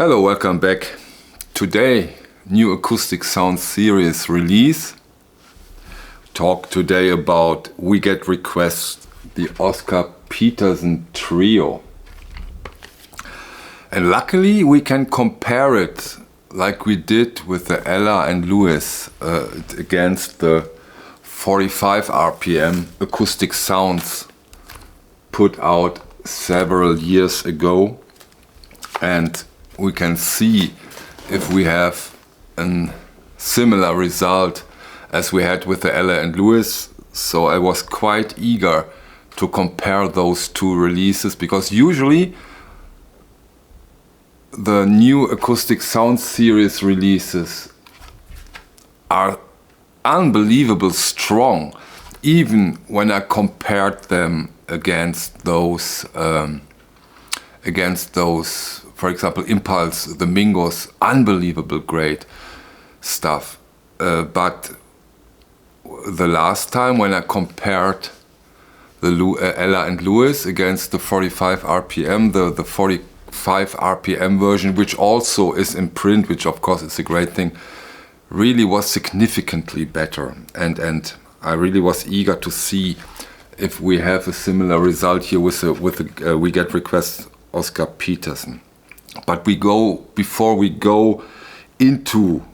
Hello, welcome back. Today, new Acoustic Sounds Series release. Talk today about We Get Requests, the Oscar Peterson Trio. And luckily we can compare it like we did with the Ella and Lewis against the 45 RPM Acoustic Sounds put out several years ago, and we can see if we have a similar result as we had with the Ella and Lewis. So I was quite eager to compare those two releases, because usually the new Acoustic Sounds Series releases are unbelievable strong, even when I compared them against those, for example, Impulse, the Mingos, unbelievable great stuff. But the last time when I compared the Ella and Lewis against the 45 RPM, the 45 RPM version, which also is in print, which of course is a great thing, really was significantly better. And I really was eager to see if we have a similar result here with the We Get Requests Oscar Peterson. But before we go into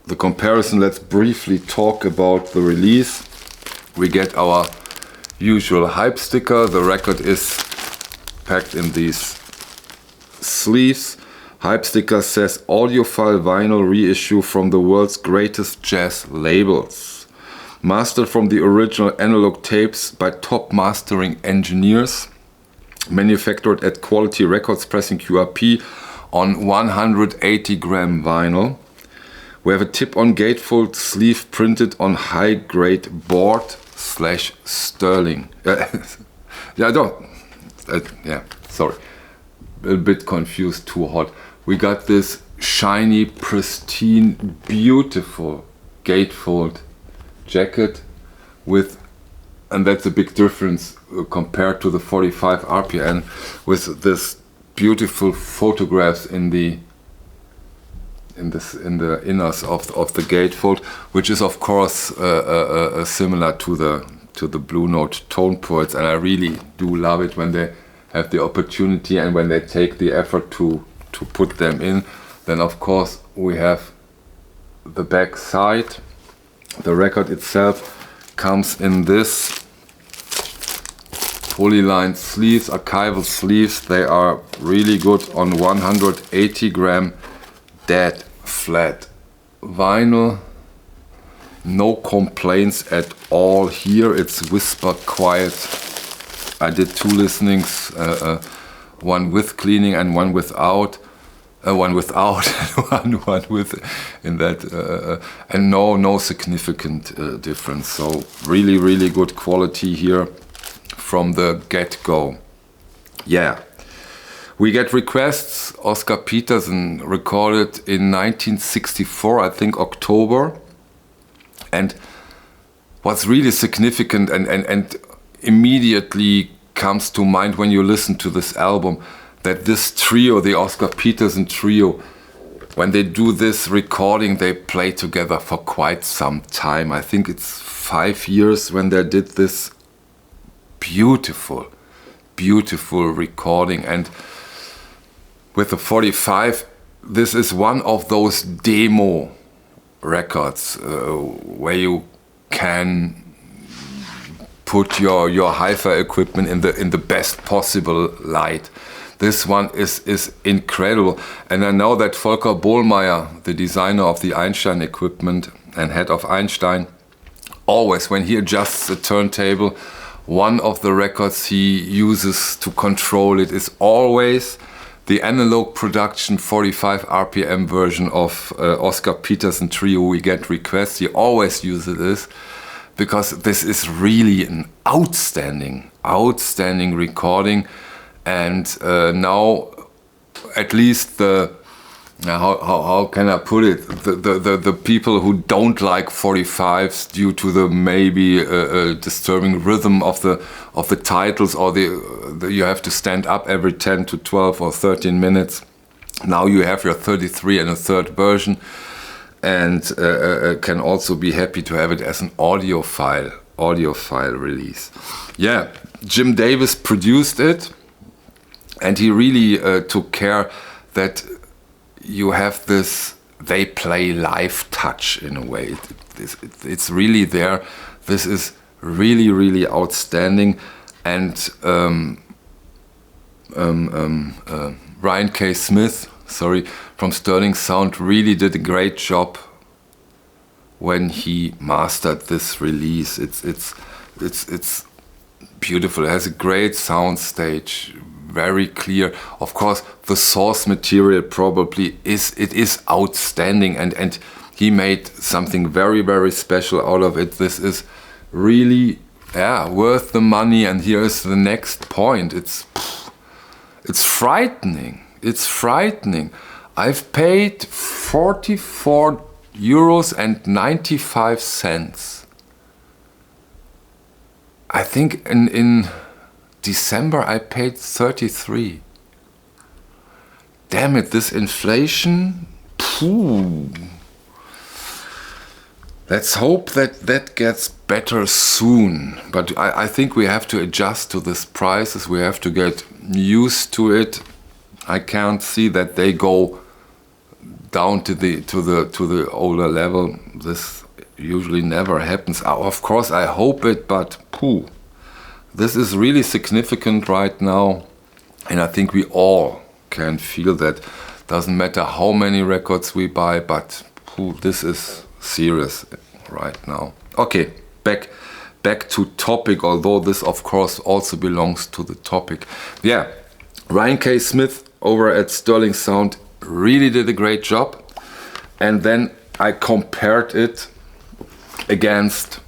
the comparison, let's briefly talk about the release. We get our usual hype sticker. The record is packed in these sleeves. Hype sticker says Audiophile vinyl reissue from the world's greatest jazz labels. Mastered from the original analog tapes by top mastering engineers. Manufactured at Quality Records, pressing QRP on 180 gram vinyl. We have a tip-on gatefold sleeve printed on high-grade board / sterling. Sorry. A bit confused, too hot. We got this shiny, pristine, beautiful gatefold jacket with, and that's a big difference compared to the 45 RPM, with this beautiful photographs in the inners of the gatefold, which is of course similar to the Blue Note tone poets, and I really do love it when they have the opportunity and when they take the effort to put them in. Then of course we have the back side. The record itself comes in this polylined sleeves, archival sleeves. They are really good on 180 gram dead flat vinyl. No complaints at all here. It's whisper quiet. I did two listenings, one with cleaning and one without. One without, one with in that, and no significant difference. So really good quality here from the get-go. Yeah. We Get Requests, Oscar Peterson, recorded in 1964, I think October. And what's really significant and immediately comes to mind when you listen to this album, that this trio, the Oscar Peterson Trio, when they do this recording, they play together for quite some time. I think it's 5 years when they did this beautiful recording. And with the 45, this is one of those demo records where you can put your hi-fi equipment in the best possible light. This one is incredible. And I know that Volker Bohlmeier, the designer of the Einstein equipment and head of Einstein, always when he adjusts the turntable, one of the records he uses to control it is always the Analogue Production 45 RPM version of Oscar Peterson Trio We Get Requests. He always uses this because this is really an outstanding recording. And now, at least how can I put it? The people who don't like 45s due to the maybe disturbing rhythm of the titles, or you have to stand up every 10 to 12 or 13 minutes. Now you have your 33 and a third version, and can also be happy to have it as an audiophile release. Yeah, Jim Davis produced it, and he really took care that you have this they play live touch in a way. It's really there. This is really, really outstanding. And Ryan K. Smith, from Sterling Sound really did a great job when he mastered this release. It's beautiful. It has a great sound stage, very clear. Of course, the source material probably is outstanding, and he made something very, very special out of it. This is really worth the money. And here is the next point. It's frightening. It's frightening. I've paid 44 euros and 95 cents. I think in December I paid 33. Damn it, this inflation. Let's hope that gets better soon. But I think we have to adjust to these prices. We have to get used to it. I can't see that they go down to the older level. This usually never happens. Of course, I hope it, but this is really significant right now, and I think we all can feel that. Doesn't matter how many records we buy, but this is serious right now. Okay, back to topic, although this of course also belongs to the topic. Yeah, Ryan K. Smith over at Sterling Sound really did a great job, and then I compared it against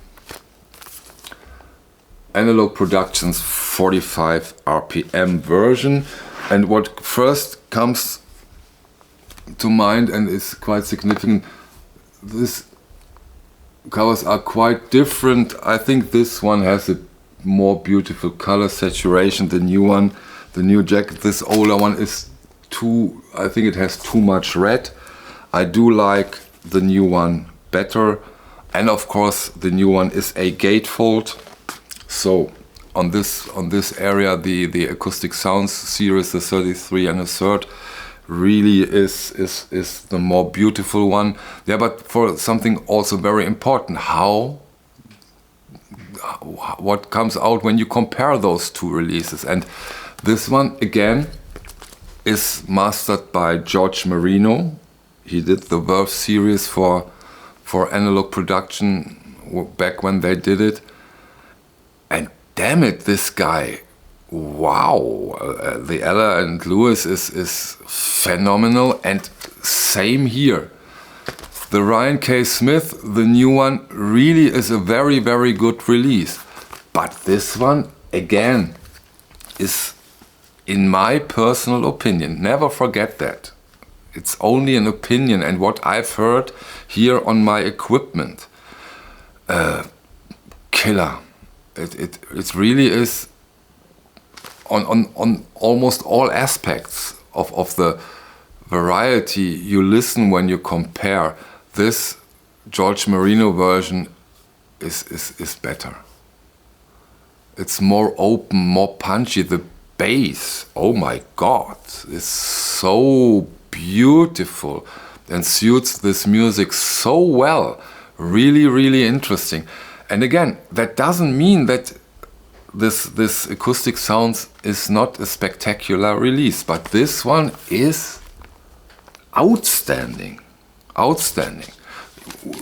Analogue Production's 45 RPM version, and what first comes to mind and is quite significant, these covers are quite different. I think this one has a more beautiful color saturation, the new one, the new jacket. This older one is I think it has too much red. I do like the new one better, and of course the new one is a gatefold. So on this area, the Acoustic Sounds Series, the 33 and a third, really is the more beautiful one. Yeah, but for something also very important, what comes out when you compare those two releases. And this one again is mastered by George Marino. He did the Verve series for Analogue Production back when they did it. And damn it, this guy, wow, the Ella and Lewis is phenomenal. And same here. The Ryan K. Smith, the new one, really is a very, very good release. But this one, again, is, in my personal opinion, never forget that. It's only an opinion, and what I've heard here on my equipment, killer. It really is on almost all aspects of the variety you listen when you compare. This George Marino version is better. It's more open, more punchy. The bass, oh my God, is so beautiful and suits this music so well. Really, really interesting. And again, that doesn't mean that this Acoustic Sounds is not a spectacular release, but this one is outstanding. Outstanding.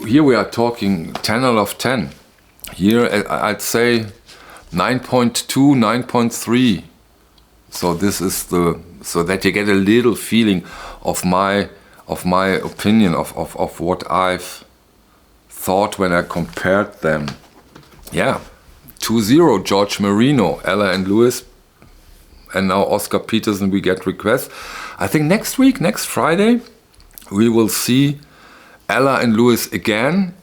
Here we are talking 10 out of 10. Here I'd say 9.2, 9.3. So this is so that you get a little feeling of my opinion of what I've thought when I compared them. Yeah, 2-0 George Marino, Ella and Lewis, and now Oscar Peterson. We get requests. I think next week, next Friday, we will see Ella and Lewis again,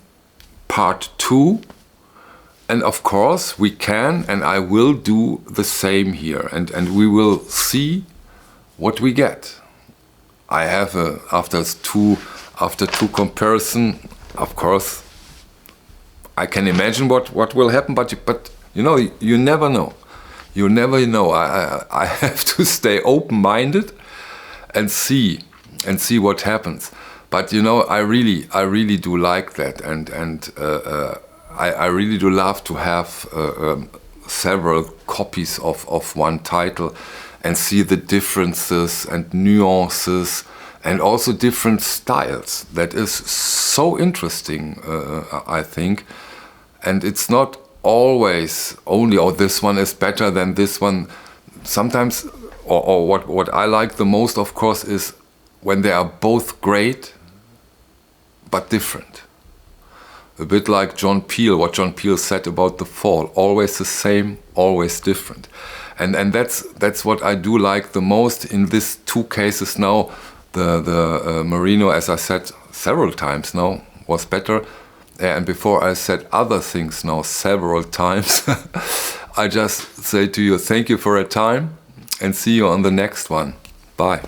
part 2. And of course we can, and I will do the same here, and we will see what we get. I have after two comparison, of course, I can imagine what will happen, but you know, you never know. You never know. I have to stay open-minded and see what happens. But you know, I really do like that, and I really do love to have several copies of one title and see the differences and nuances and also different styles. That is so interesting, I think. And it's not always only, oh, this one is better than this one. Sometimes, or what I like the most, of course, is when they are both great but different. A bit like John Peel, what John Peel said about The Fall, always the same, always different. And that's what I do like the most in these two cases now. The Merino, as I said several times now, was better. And before I said other things now several times. I just say to you, thank you for your time and see you on the next one. Bye.